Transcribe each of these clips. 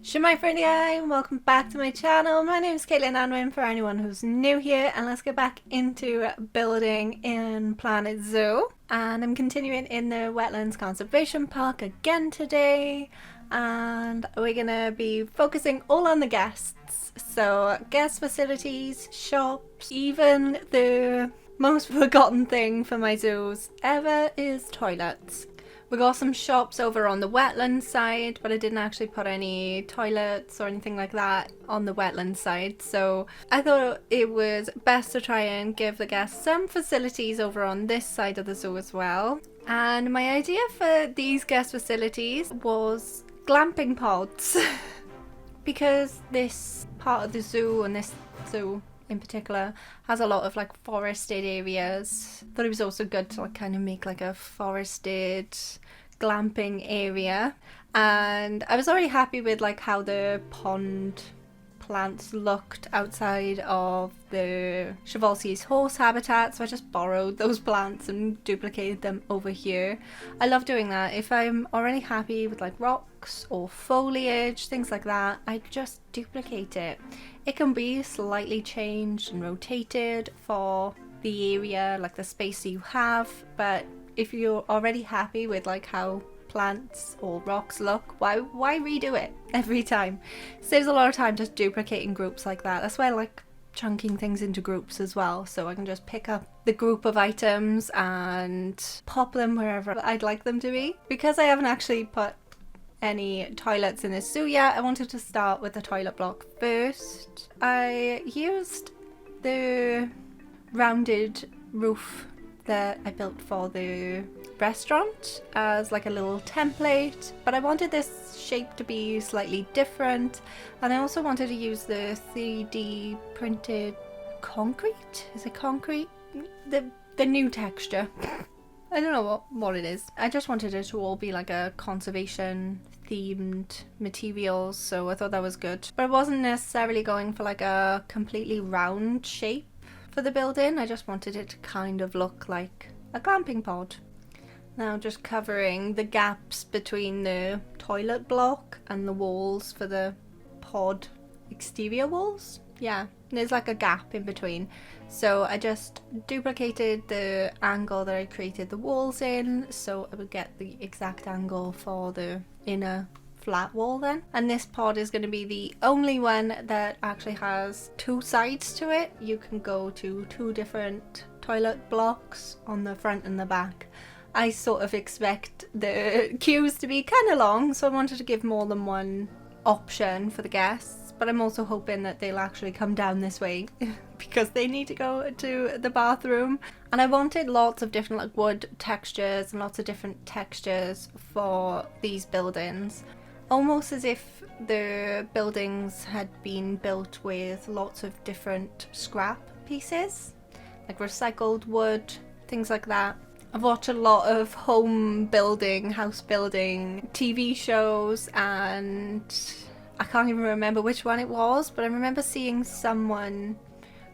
Shemai Friendly and welcome back to my channel. My name is Caitlin Anwin for anyone who's new here, and let's get back into building in Planet Zoo. And I'm continuing in the Wetlands Conservation Park again today, and we're gonna be focusing all on the guests. So guest facilities, shops, even the most forgotten thing for my zoos ever is toilets. We got some shops over on the wetland side, but I didn't actually put any toilets or anything like that on the wetland side. So I thought it was best to try and give the guests some facilities over on this side of the zoo as well. And my idea for these guest facilities was glamping pods. Because this part of the zoo and this zoo in particular has a lot of like forested areas. Thought it was also good to like kind of make like a forested glamping area, and I was already happy with like how the pond plants looked outside of the Chevalsier's horse habitat, so I just borrowed those plants and duplicated them over here. I love doing that. If I'm already happy with like rocks or foliage, things like that, I just duplicate it. It can be slightly changed and rotated for the area, like the space you have, but if you're already happy with like how plants or rocks look, why redo it every time? Saves a lot of time just duplicating groups like that. That's why I like chunking things into groups as well, so I can just pick up the group of items and pop them wherever I'd like them to be. Because I haven't actually put any toilets in this zoo yet, I wanted to start with the toilet block first. I used the rounded roof that I built for the restaurant as like a little template, but I wanted this shape to be slightly different, and I also wanted to use the 3D printed concrete. Is it concrete? The new texture. I don't know what it is. I just wanted it to all be like a conservation themed materials, so I thought that was good. But I wasn't necessarily going for like a completely round shape for the building. I just wanted it to kind of look like a glamping pod. Now just covering the gaps between the toilet block and the walls for the pod exterior walls. Yeah, there's like a gap in between. So I just duplicated the angle that I created the walls in, so I would get the exact angle for the inner flat wall then. And this pod is going to be the only one that actually has two sides to it. You can go to two different toilet blocks on the front and the back. I sort of expect the queues to be kind of long, so I wanted to give more than one option for the guests, but I'm also hoping that they'll actually come down this way because they need to go to the bathroom. And I wanted lots of different like wood textures and lots of different textures for these buildings, almost as if the buildings had been built with lots of different scrap pieces, like recycled wood, things like that. I've watched a lot of home building, house building TV shows, and I can't even remember which one it was, but I remember seeing someone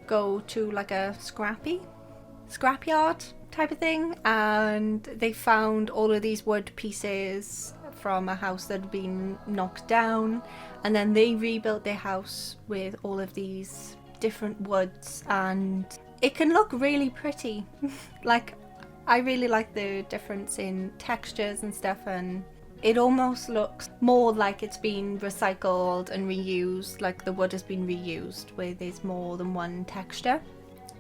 go to like a scrapyard type of thing, and they found all of these wood pieces from a house that had been knocked down, and then they rebuilt their house with all of these different woods, and it can look really pretty. Like, I really like the difference in textures and stuff, and it almost looks more like it's been recycled and reused, like the wood has been reused, where there's more than one texture.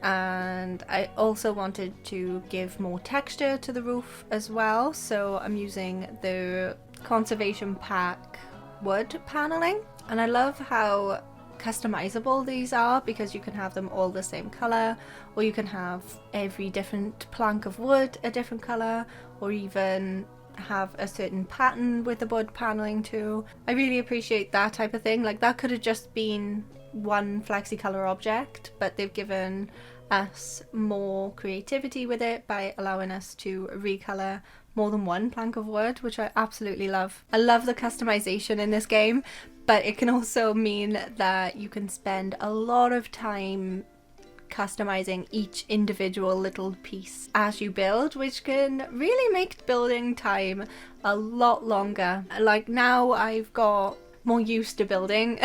And I also wanted to give more texture to the roof as well, so I'm using the Conservation Pack wood paneling. And I love how customizable these are, because you can have them all the same color, or you can have every different plank of wood a different color, or even have a certain pattern with the wood paneling too. I really appreciate that type of thing. Like, that could have just been one flexi color object, but they've given us more creativity with it by allowing us to recolor more than one plank of wood, which I absolutely love. I love the customization in this game, but it can also mean that you can spend a lot of time customizing each individual little piece as you build, which can really make building time a lot longer. Like, now I've got more used to building.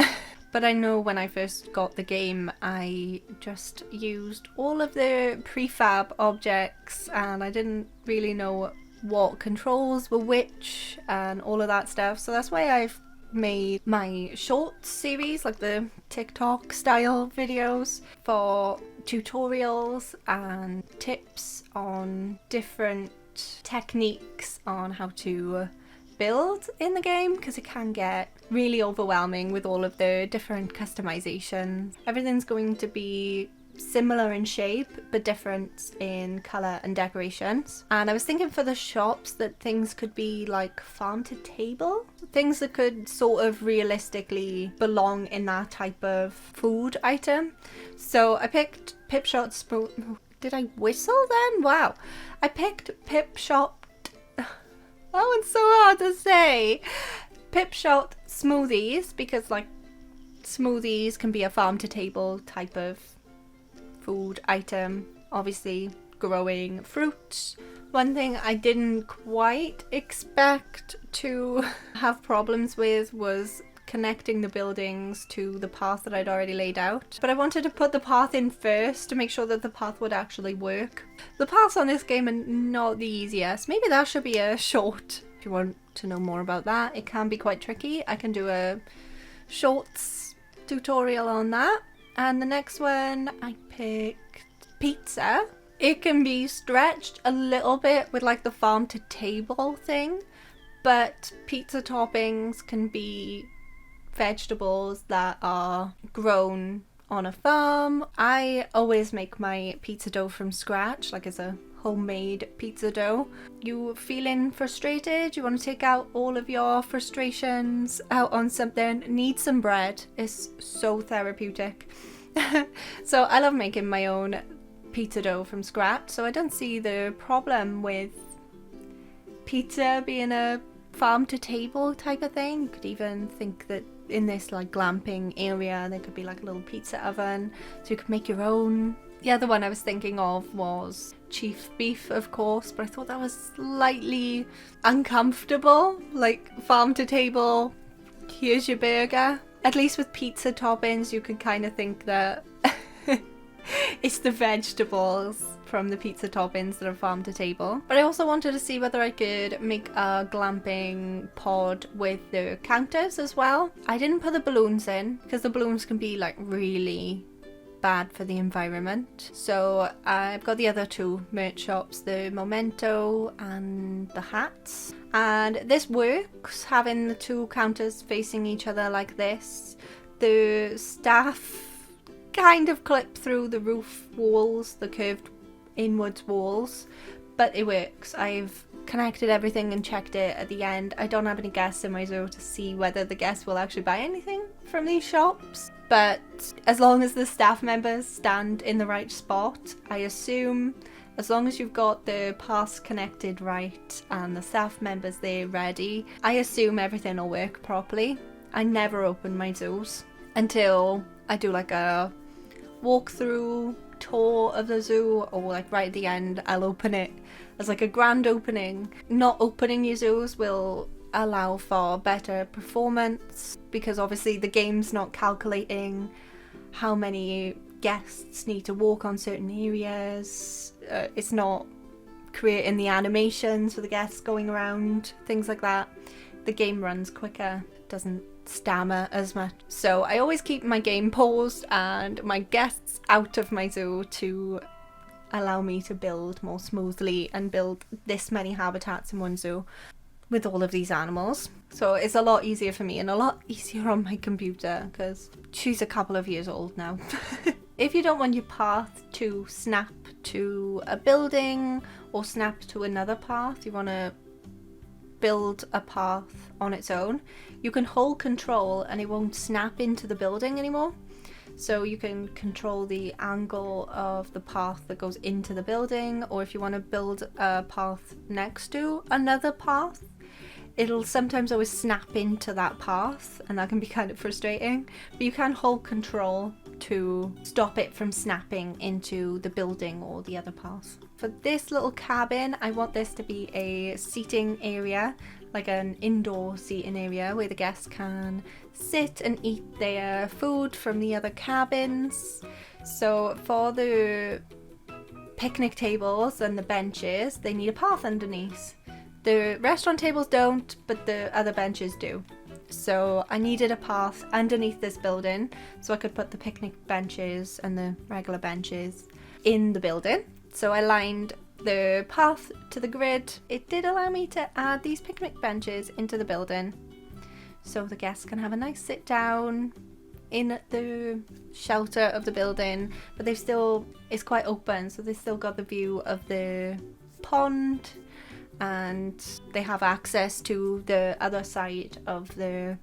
But I know when I first got the game, I just used all of the prefab objects and I didn't really know what controls were which and all of that stuff. So that's why I've made my short series, like the TikTok style videos, for tutorials and tips on different techniques on how to build in the game, because it can get really overwhelming with all of the different customizations. Everything's going to be similar in shape but different in color and decorations. And I was thinking for the shops that things could be like farm to table, things that could sort of realistically belong in that type of food item. So I picked Pipshot Did I whistle then? Wow. I picked Pipshot. That one's so hard to say. Pipshot Smoothies, because like smoothies can be a farm to table type of food item. Obviously growing fruit. One thing I didn't quite expect to have problems with was connecting the buildings to the path that I'd already laid out. But I wanted to put the path in first to make sure that the path would actually work. The paths on this game are not the easiest. Maybe that should be a short. If you want to know more about that, it can be quite tricky. I can do a shorts tutorial on that. And the next one, I picked pizza. It can be stretched a little bit with like the farm to table thing, but pizza toppings can be vegetables that are grown on a farm. I always make my pizza dough from scratch, like as a homemade pizza dough. You feeling frustrated? You want to take out all of your frustrations out on something? Need some bread. It's so therapeutic. So I love making my own pizza dough from scratch, so I don't see the problem with pizza being a farm to table type of thing. You could even think that in this like glamping area there could be like a little pizza oven, so you could make your own. The other one I was thinking of was chief beef, of course, but I thought that was slightly uncomfortable, like farm to table, here's your burger. At least with pizza toppings you can kind of think that it's the vegetables from the pizza toppings that are farm to table. But I also wanted to see whether I could make a glamping pod with the counters as well. I didn't put the balloons in because the balloons can be like really bad for the environment. So I've got the other two merch shops, the Momento and the hats. And this works, having the two counters facing each other like this. The staff kind of clip through the roof walls, the curved inwards walls, but it works. I've connected everything and checked it at the end. I don't have any guests in my zoo to see whether the guests will actually buy anything from these shops, but as long as the staff members stand in the right spot, I assume as long as you've got the paths connected right and the staff members there ready, I assume everything will work properly. I never open my zoos until I do like a walkthrough tour of the zoo, or like right at the end I'll open it as like a grand opening. Not opening your zoos will allow for better performance because obviously the game's not calculating how many guests need to walk on certain areas. It's not creating the animations for the guests going around, things like that. The game runs quicker, doesn't stammer as much. So I always keep my game paused and my guests out of my zoo to allow me to build more smoothly and build this many habitats in one zoo with all of these animals. So it's a lot easier for me and a lot easier on my computer because she's a couple of years old now. If you don't want your path to snap to a building or snap to another path, you want to build a path on its own, you can hold control and it won't snap into the building anymore. So you can control the angle of the path that goes into the building, or if you want to build a path next to another path, it'll sometimes always snap into that path and that can be kind of frustrating. But you can hold control to stop it from snapping into the building or the other paths. For this little cabin, I want this to be a seating area, like an indoor seating area where the guests can sit and eat their food from the other cabins. So for the picnic tables and the benches, they need a path underneath. The restaurant tables don't, but the other benches do. So I needed a path underneath this building so I could put the picnic benches and the regular benches in the building. So I lined the path to the grid. It did allow me to add these picnic benches into the building so the guests can have a nice sit down in the shelter of the building, but it's quite open, so they've still got the view of the pond, and they have access to the other side of the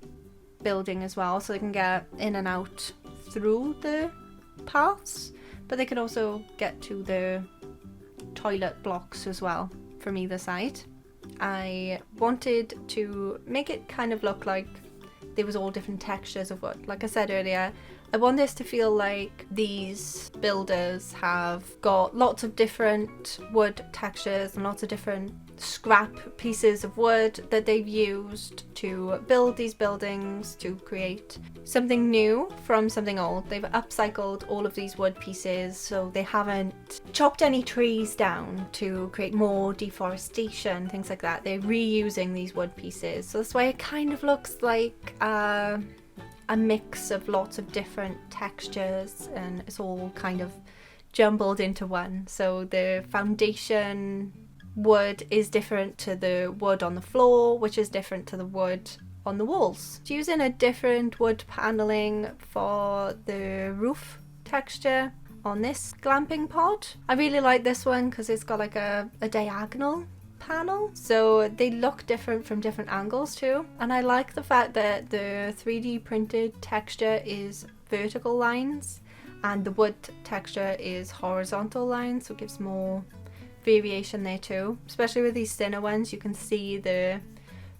building as well, so they can get in and out through the paths, but they can also get to the toilet blocks as well from either side. I wanted to make it kind of look like there was all different textures of wood. Like I said earlier, I want this to feel like these builders have got lots of different wood textures and lots of different scrap pieces of wood that they've used to build these buildings, to create something new from something old. They've upcycled all of these wood pieces, so they haven't chopped any trees down to create more deforestation, things like that. They're reusing these wood pieces, so that's why it kind of looks like a mix of lots of different textures, and it's all kind of jumbled into one. So the foundation wood is different to the wood on the floor, which is different to the wood on the walls. It's using a different wood paneling for the roof texture on this glamping pod. I really like this one because it's got like a diagonal panel, so they look different from different angles too. And I like the fact that the 3D printed texture is vertical lines and the wood texture is horizontal lines, so it gives more variation there too. Especially with these thinner ones, you can see the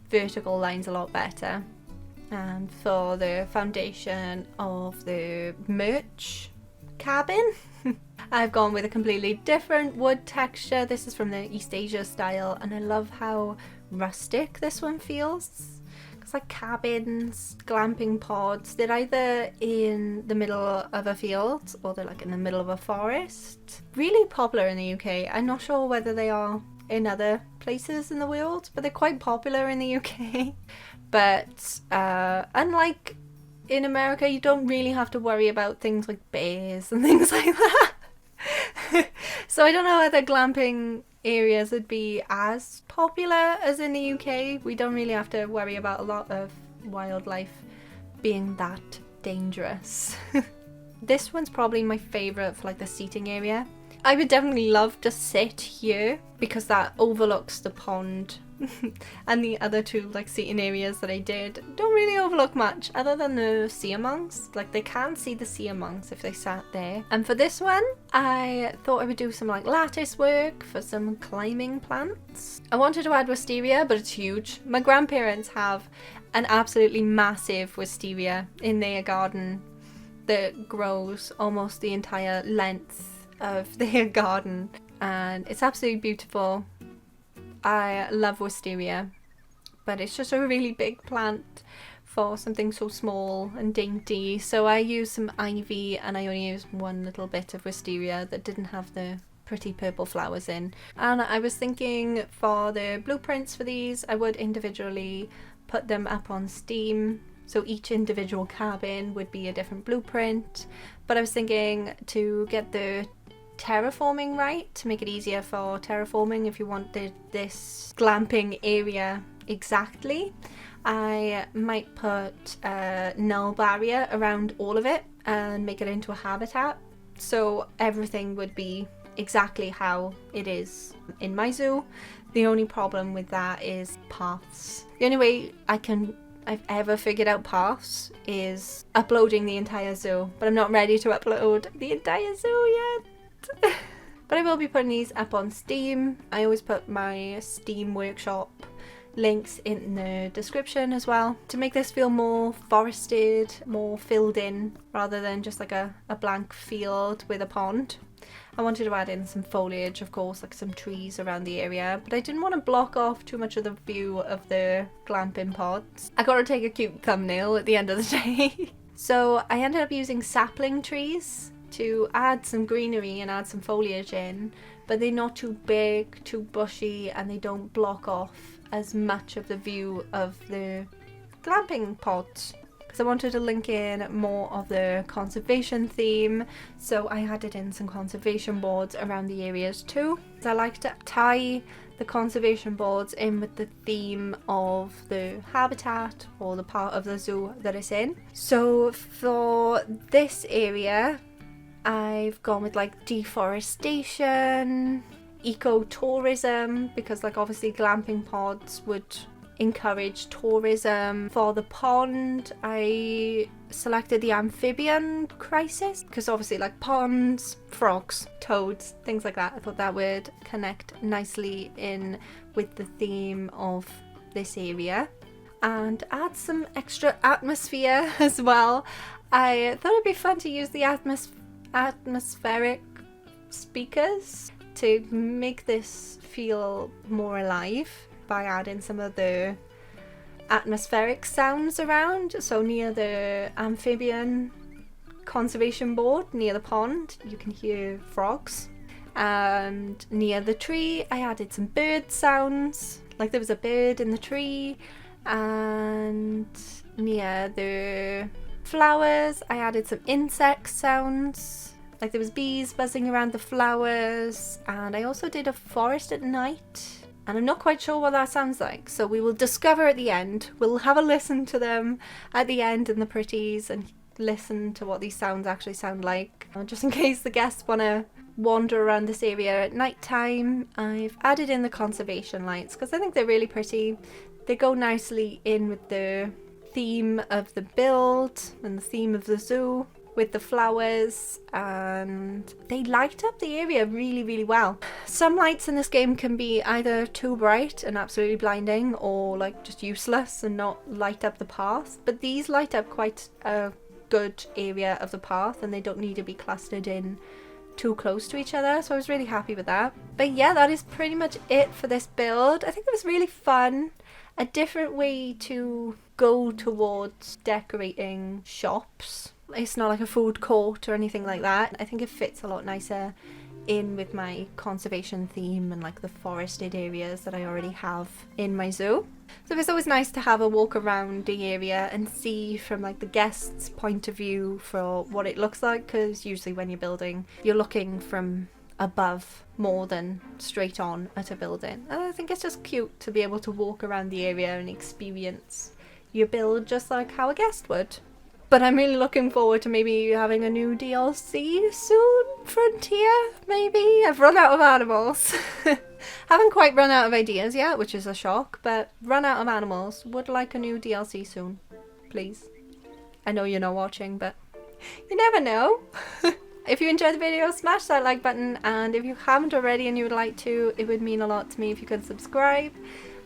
vertical lines a lot better. And for the foundation of the merch cabin, I've gone with a completely different wood texture. This is from the East Asia style, and I love how rustic this one feels. It's like cabins, glamping pods, they're either in the middle of a field or they're like in the middle of a forest. Really popular in the UK. I'm not sure whether they are in other places in the world, but they're quite popular in the UK. But unlike in America, you don't really have to worry about things like bears and things like that. So I don't know whether glamping areas would be as popular as in the UK. We don't really have to worry about a lot of wildlife being that dangerous. This one's probably my favourite for like the seating area. I would definitely love to sit here because that overlooks the pond. And the other two like seating areas that I did don't really overlook much other than the sea amongs. Like they can see the sea amongs if they sat there. And for this one, I thought I would do some like lattice work for some climbing plants. I wanted to add wisteria, but it's huge. My grandparents have an absolutely massive wisteria in their garden that grows almost the entire length of their garden, and it's absolutely beautiful. I love wisteria, but it's just a really big plant for something so small and dainty. So I used some ivy, and I only used one little bit of wisteria that didn't have the pretty purple flowers in. And I was thinking for the blueprints for these, I would individually put them up on Steam. So each individual cabin would be a different blueprint. But I was thinking to get the terraforming right, to make it easier for terraforming if you wanted this glamping area exactly, I might put a null barrier around all of it and make it into a habitat, so everything would be exactly how it is in my zoo. The only problem with that is paths. The only way I've ever figured out paths is uploading the entire zoo, but I'm not ready to upload the entire zoo yet. But I will be putting these up on Steam. I always put my Steam workshop links in the description as well to make this feel more forested, more filled in, rather than just like a blank field with a pond. I wanted to add in some foliage, of course, like some trees around the area, but I didn't want to block off too much of the view of the glamping pods. I got to take a cute thumbnail at the end of the day. So I ended up using sapling trees to add some greenery and add some foliage in, but they're not too big, too bushy, and they don't block off as much of the view of the glamping pods. I wanted to link in more of the conservation theme, so I added in some conservation boards around the areas too. I like to tie the conservation boards in with the theme of the habitat or the part of the zoo that it's in. So for this area, I've gone with like deforestation, ecotourism, because like obviously glamping pods would encourage tourism. For the pond, I selected the amphibian crisis because obviously like ponds, frogs, toads, things like that. I thought that would connect nicely in with the theme of this area and add some extra atmosphere as well. I thought it'd be fun to use the atmospheric speakers to make this feel more alive by adding some of the atmospheric sounds around. So near the amphibian conservation board, near the pond, you can hear frogs. And near the tree, I added some bird sounds, like there was a bird in the tree. And near the flowers, I added some insect sounds, like there was bees buzzing around the flowers. And I also did a forest at night, and I'm not quite sure what that sounds like, so we will discover at the end. We'll have a listen to them at the end in the Pretties and listen to what these sounds actually sound like. Just in case the guests want to wander around this area at night time, I've added in the conservation lights because I think they're really pretty. They go nicely in with the theme of the build and the theme of the zoo with the flowers, and they light up the area really, really well. Some lights in this game can be either too bright and absolutely blinding, or like just useless and not light up the path, but these light up quite a good area of the path and they don't need to be clustered in too close to each other, so I was really happy with that. But yeah, that is pretty much it for this build. I think it was really fun, a different way to go towards decorating shops. It's not like a food court or anything like that. I think it fits a lot nicer in with my conservation theme and like the forested areas that I already have in my zoo. So it's always nice to have a walk around the area and see from like the guest's point of view for what it looks like, because usually when you're building, you're looking from above more than straight on at a building. And I think it's just cute to be able to walk around the area and experience your build just like how a guest would. But I'm really looking forward to maybe having a new DLC soon. Frontier, maybe? I've run out of animals. Haven't quite run out of ideas yet, which is a shock, but run out of animals. Would like a new DLC soon, please. I know you're not watching, but you never know. If you enjoyed the video, smash that like button, and if you haven't already and you would like to, it would mean a lot to me if you could subscribe.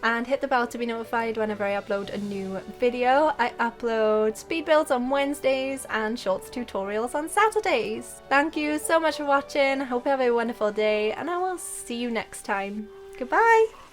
And hit the bell to be notified whenever I upload a new video. I upload speed builds on Wednesdays and shorts tutorials on Saturdays. Thank you so much for watching. I hope you have a wonderful day and I will see you next time. Goodbye!